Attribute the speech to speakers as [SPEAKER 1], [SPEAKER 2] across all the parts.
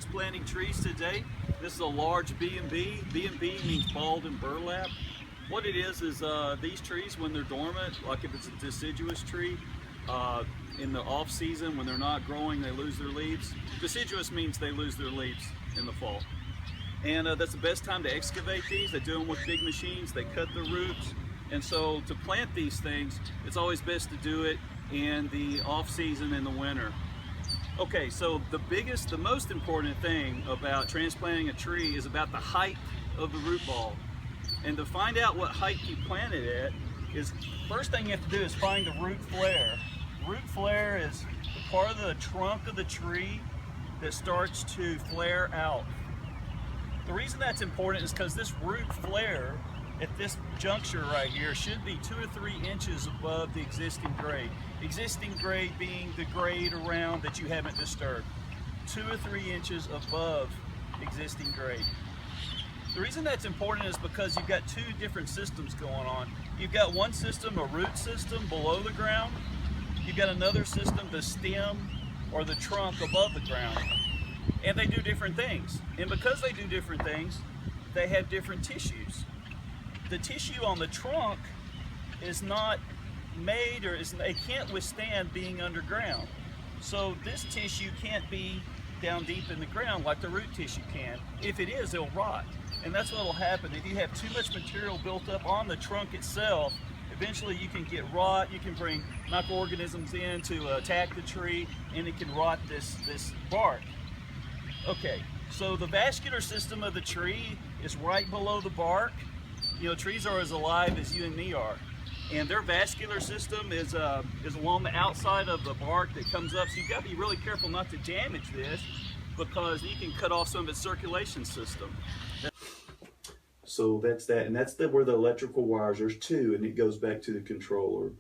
[SPEAKER 1] transplanting trees today. This is a large B&B. B&B means balled and burlap. What it is these trees, when they're dormant, like if it's a deciduous tree, in the off season when they're not growing, they lose their leaves. Deciduous means they lose their leaves in the fall. And that's the best time to excavate these. They do them with big machines, they cut the roots. And so to plant these things, it's always best to do it in the off season in the winter. Okay, so the most important thing about transplanting a tree is about the height of the root ball. And to find out what height you plant it at, is first thing you have to do is find the root flare. Root flare is the part of the trunk of the tree that starts to flare out. The reason that's important is because this root flare at this juncture right here should be 2 or 3 inches above the existing grade. Existing grade being the grade around that you haven't disturbed. 2 or 3 inches above existing grade. The reason that's important is because you've got 2 different systems going on. You've got one system, a root system below the ground. You've got another system, the stem or the trunk above the ground. And they do different things. And because they do different things, they have different tissues. The tissue on the trunk is not made, or it can't withstand being underground. So this tissue can't be down deep in the ground like the root tissue can. If it is, it'll rot. And that's what will happen. If you have too much material built up on the trunk itself, eventually you can get rot. You can bring microorganisms in to attack the tree, and it can rot this bark. Okay, so the vascular system of the tree is right below the bark. You know, trees are as alive as you and me are. And their vascular system is along the outside of the bark that comes up. So you've got to be really careful not to damage this, because you can cut off some of its circulation system.
[SPEAKER 2] So that's that, and that's where the electrical wires, there's 2, and it goes back to the controller.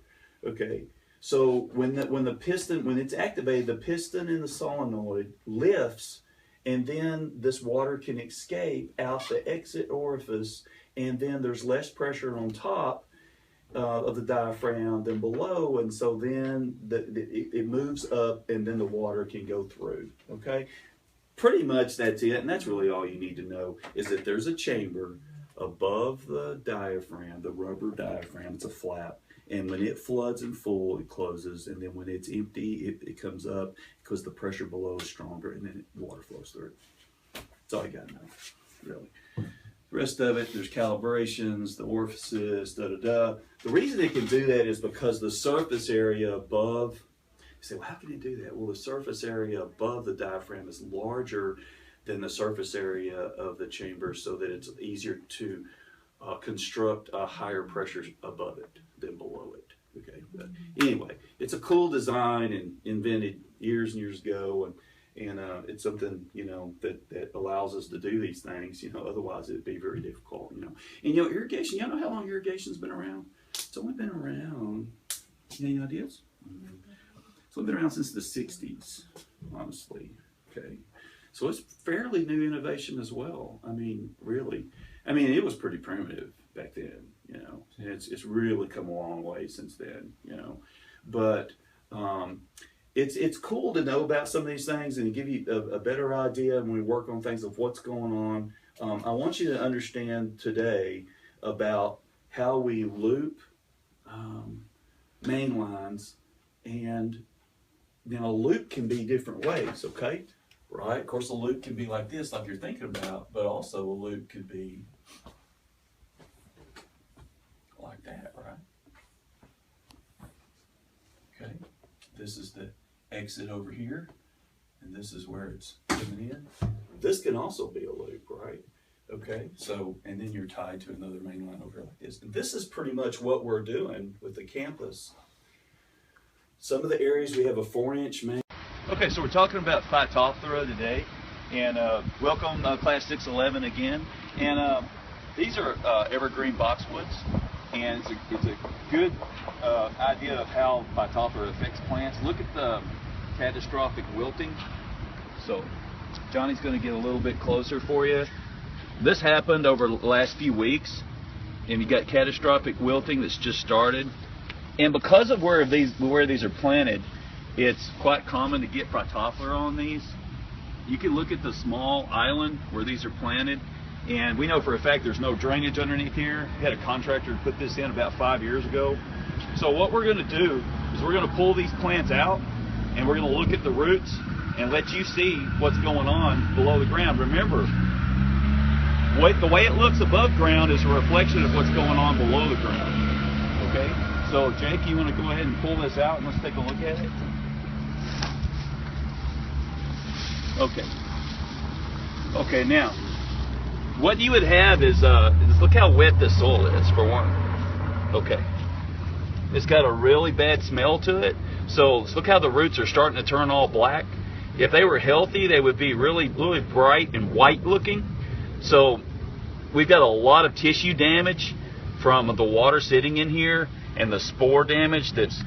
[SPEAKER 2] Okay, so when it's activated, the piston in the solenoid lifts, and then this water can escape out the exit orifice, and then there's less pressure on top of the diaphragm than below, and so then it moves up, and then the water can go through. Okay, pretty much that's it, and that's really all you need to know, is that there's a chamber above the diaphragm, the rubber diaphragm. It's a flap, and when it floods and full, it closes, and then when it's empty, it comes up because the pressure below is stronger, and then water flows through. That's all you gotta know, really. The rest of it, there's calibrations, the orifices, The reason it can do that is because the surface area above, you say, well, how can it do that? Well, the surface area above the diaphragm is larger than the surface area of the chamber, so that it's easier to construct a higher pressure above it than below it. Okay, but anyway, it's a cool design and invented years and years ago, and it's something, you know, that allows us to do these things. You know, otherwise it'd be very difficult. You know, and you know, irrigation. Y'all know how long irrigation's been around? It's only been around. Any ideas? It's only been around since the '60s, honestly. Okay. So it's fairly new innovation as well. I mean, really. I mean, it was pretty primitive back then, you know. It's really come a long way since then, you know. But it's cool to know about some of these things and give you a better idea when we work on things of what's going on. I want you to understand today about how we loop main lines, and then a loop can be different ways, okay? Right? Of course, a loop can be like this, like you're thinking about, but also a loop could be like that, right? Okay, this is the exit over here, and this is where it's coming in. This can also be a loop, right? Okay, so, and then you're tied to another main line over like this. And this is pretty much what we're doing with the campus. Some of the areas we have a 4-inch main.
[SPEAKER 1] Okay, so we're talking about Phytophthora today, and welcome class 611 again. And these are evergreen boxwoods, and it's a good idea of how Phytophthora affects plants. Look at the catastrophic wilting. So Johnny's going to get a little bit closer for you. This happened over the last few weeks, and you got catastrophic wilting that's just started. And because of where these are planted, it's quite common to get Phytophthora on these. you can look at the small island where these are planted, and we know for a fact there's no drainage underneath here. We had a contractor put this in about 5 years ago. So what we're going to do is we're going to pull these plants out, and we're going to look at the roots and let you see what's going on below the ground. Remember, the way it looks above ground is a reflection of what's going on below the ground. Okay? So Jake, you want to go ahead and pull this out and let's take a look at it? Okay. Okay, now, what you would have is look how wet this soil is, for one. Okay. It's got a really bad smell to it. So look how the roots are starting to turn all black. If they were healthy, they would be really, really bright and white looking. So we've got a lot of tissue damage from the water sitting in here, and the spore damage that's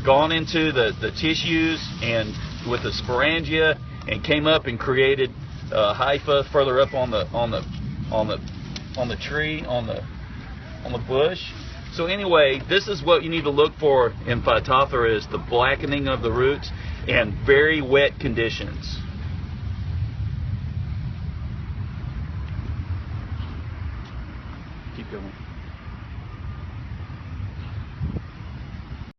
[SPEAKER 1] gone into the tissues and with the sporangia and came up and created hypha further up on the tree, on the bush. So anyway, this is what you need to look for in Phytophthora, is the blackening of the roots and very wet conditions. Keep going.